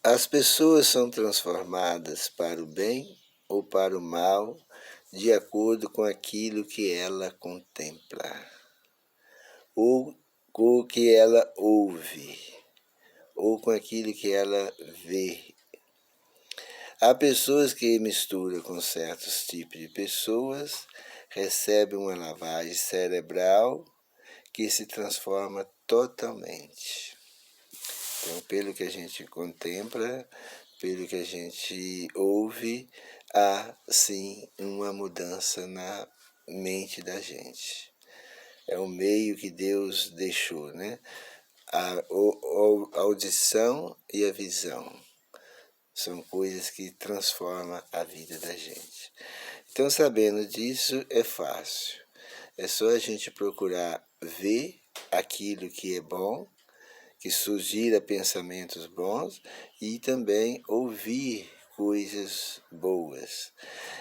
As pessoas são transformadas para o bem ou para o mal, de acordo com aquilo que ela contempla, ou com o que ela ouve, ou com aquilo que ela vê. Há pessoas que misturam com certos tipos de pessoas, recebem uma lavagem cerebral que se transforma totalmente. Então, pelo que a gente contempla, pelo que a gente ouve, há sim uma mudança na mente da gente. É o meio que Deus deixou, né? A audição e a visão são coisas que transformam a vida da gente. Então, sabendo disso, é fácil. É só a gente procurar ver aquilo que é bom, que sugira pensamentos bons, e também ouvir coisas boas.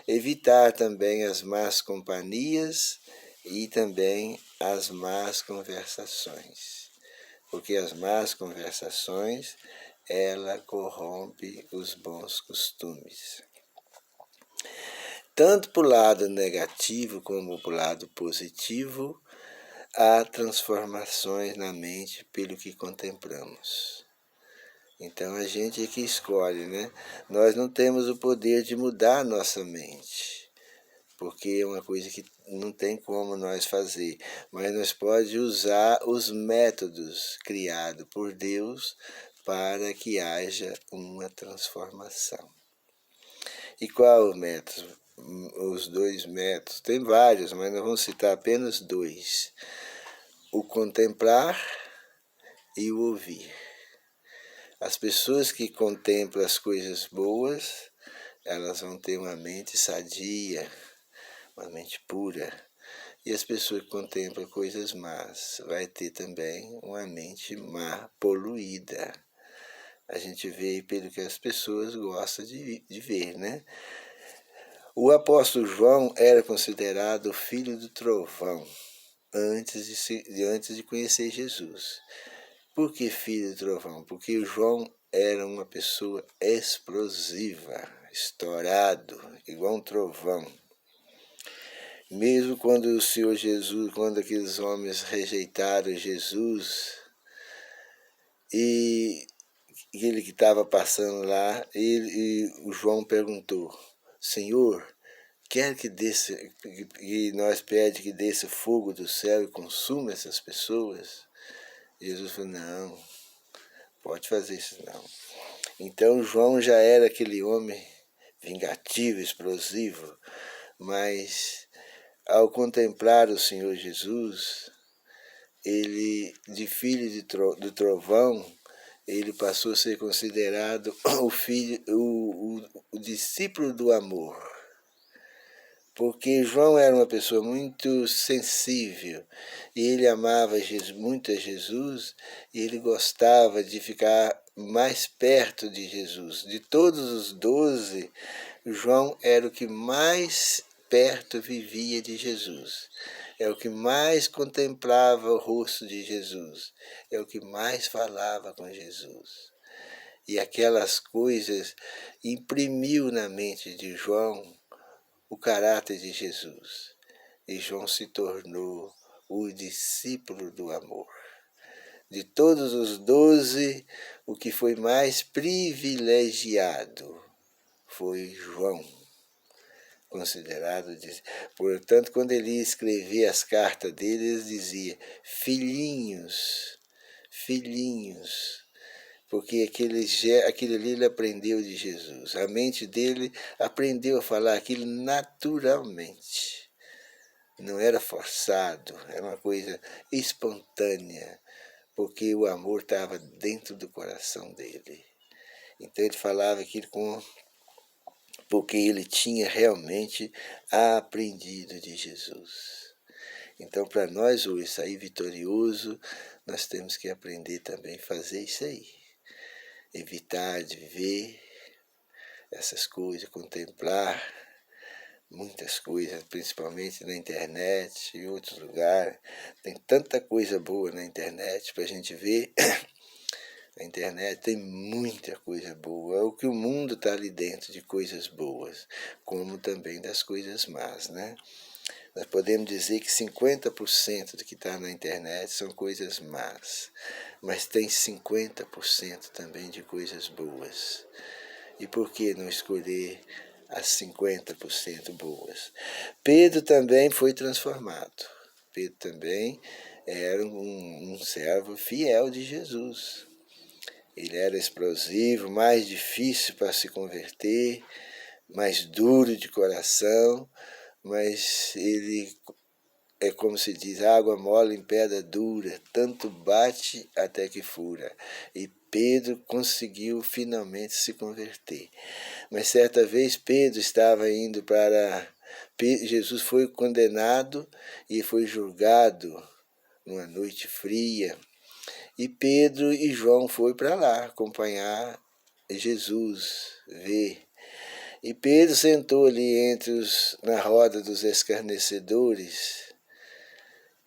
Evitar também as más companhias e também as más conversações, porque as más conversações, ela corrompe os bons costumes. Tanto para o lado negativo como para o lado positivo, há transformações na mente pelo que contemplamos. Então a gente é que escolhe, né? Nós não temos o poder de mudar a nossa mente, porque é uma coisa que não tem como nós fazer, mas nós podemos usar os métodos criados por Deus para que haja uma transformação. E qual o método? Os dois métodos, tem vários, mas nós vamos citar apenas dois: o contemplar e o ouvir. As pessoas que contemplam as coisas boas, elas vão ter uma mente sadia, uma mente pura. E as pessoas que contemplam coisas más, vai ter também uma mente má, poluída. A gente vê pelo que as pessoas gostam de ver, né? O apóstolo João era considerado o filho do trovão antes de conhecer Jesus. Por que filho do trovão? Porque o João era uma pessoa explosiva, estourado, igual um trovão. Mesmo quando o Senhor Jesus, quando aqueles homens rejeitaram Jesus, e ele que estava passando lá, o João perguntou: Senhor, quer que nós pede que desça fogo do céu e consuma essas pessoas? Jesus falou: não, pode fazer isso não. Então João já era aquele homem vingativo, explosivo, mas ao contemplar o Senhor Jesus, ele, de filho do trovão, ele passou a ser considerado o discípulo do amor. Porque João era uma pessoa muito sensível, e ele amava muito a Jesus, e ele gostava de ficar mais perto de Jesus. De todos os 12, João era o que mais perto vivia de Jesus. É o que mais contemplava o rosto de Jesus. É o que mais falava com Jesus. E aquelas coisas imprimiu na mente de João o caráter de Jesus. E João se tornou o discípulo do amor. De todos os 12, o que foi mais privilegiado foi João, considerado. Portanto, quando ele escrevia as cartas dele, ele dizia: filhinhos, filhinhos, porque aquele ali ele aprendeu de Jesus. A mente dele aprendeu a falar aquilo naturalmente. Não era forçado, era uma coisa espontânea, porque o amor estava dentro do coração dele. Então ele falava aquilo porque ele tinha realmente aprendido de Jesus. Então, para nós hoje sair vitorioso, nós temos que aprender também a fazer isso aí. Evitar de ver essas coisas, contemplar muitas coisas, principalmente na internet e em outros lugares. Tem tanta coisa boa na internet para a gente ver, A internet tem muita coisa boa, é o que o mundo está ali dentro de coisas boas, como também das coisas más, né? Nós podemos dizer que 50% do que está na internet são coisas más, mas tem 50% também de coisas boas. E por que não escolher as 50% boas? Pedro também foi transformado. Pedro também era um servo fiel de Jesus. Ele era explosivo, mais difícil para se converter, mais duro de coração, mas ele é como se diz, água mole em pedra dura, tanto bate até que fura. E Pedro conseguiu finalmente se converter. Mas certa vez Pedro estava indo para... Jesus foi condenado e foi julgado numa noite fria. E Pedro e João foram para lá acompanhar Jesus, ver. E Pedro sentou ali na roda dos escarnecedores,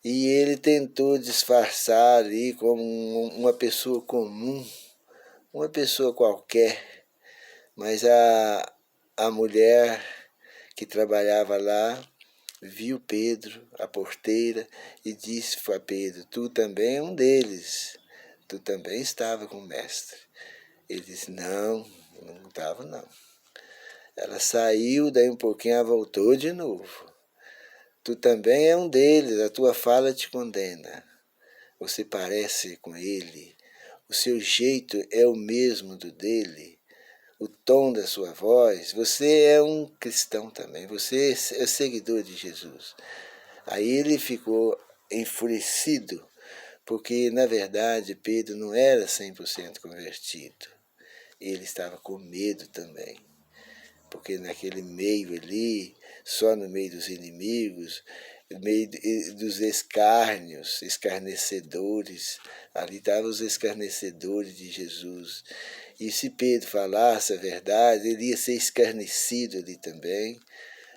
e ele tentou disfarçar ali como uma pessoa comum, uma pessoa qualquer, mas a mulher que trabalhava lá viu Pedro, a porteira, e disse para Pedro: tu também é um deles, tu também estava com o mestre. Ele disse: não, não estava não. Ela saiu, daí um pouquinho ela voltou de novo. Tu também é um deles, a tua fala te condena. Você parece com ele, o seu jeito é o mesmo do dele, o tom da sua voz, você é um cristão também, você é seguidor de Jesus. Aí ele ficou enfurecido, porque na verdade Pedro não era 100% convertido. Ele estava com medo também, porque naquele meio ali, só no meio dos inimigos, no meio dos escarnecedores, ali estavam os escarnecedores de Jesus. E se Pedro falasse a verdade, ele ia ser escarnecido ali também,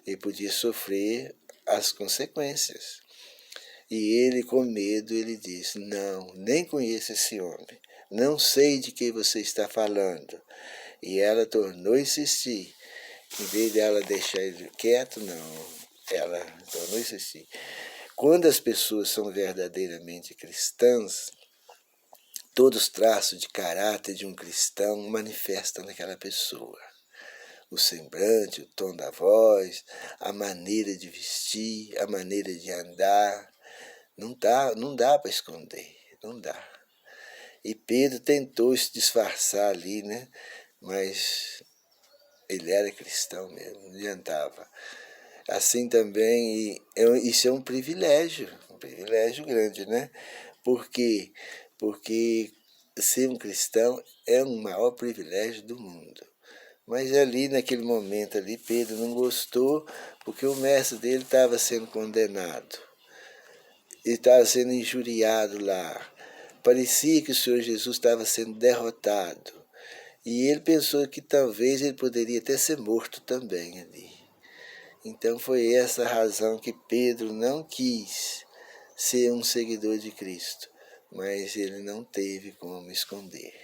e podia sofrer as consequências. E ele, com medo, ele disse: não, nem conheço esse homem, não sei de que você está falando. E ela tornou a insistir. Em vez dela deixar ele quieto, não, ela tornou a insistir. Quando as pessoas são verdadeiramente cristãs, todos os traços de caráter de um cristão manifestam naquela pessoa. O semblante, o tom da voz, a maneira de vestir, a maneira de andar. Não dá para esconder, não dá. E Pedro tentou se disfarçar ali, né? Mas ele era cristão mesmo, não adiantava. Assim também, isso é um privilégio grande, né? Por quê? Porque ser um cristão é o maior privilégio do mundo. Mas ali, naquele momento ali, Pedro não gostou, porque o mestre dele estava sendo condenado. Ele estava sendo injuriado lá. Parecia que o Senhor Jesus estava sendo derrotado. E ele pensou que talvez ele poderia até ser morto também ali. Então foi essa a razão que Pedro não quis ser um seguidor de Cristo, mas ele não teve como esconder.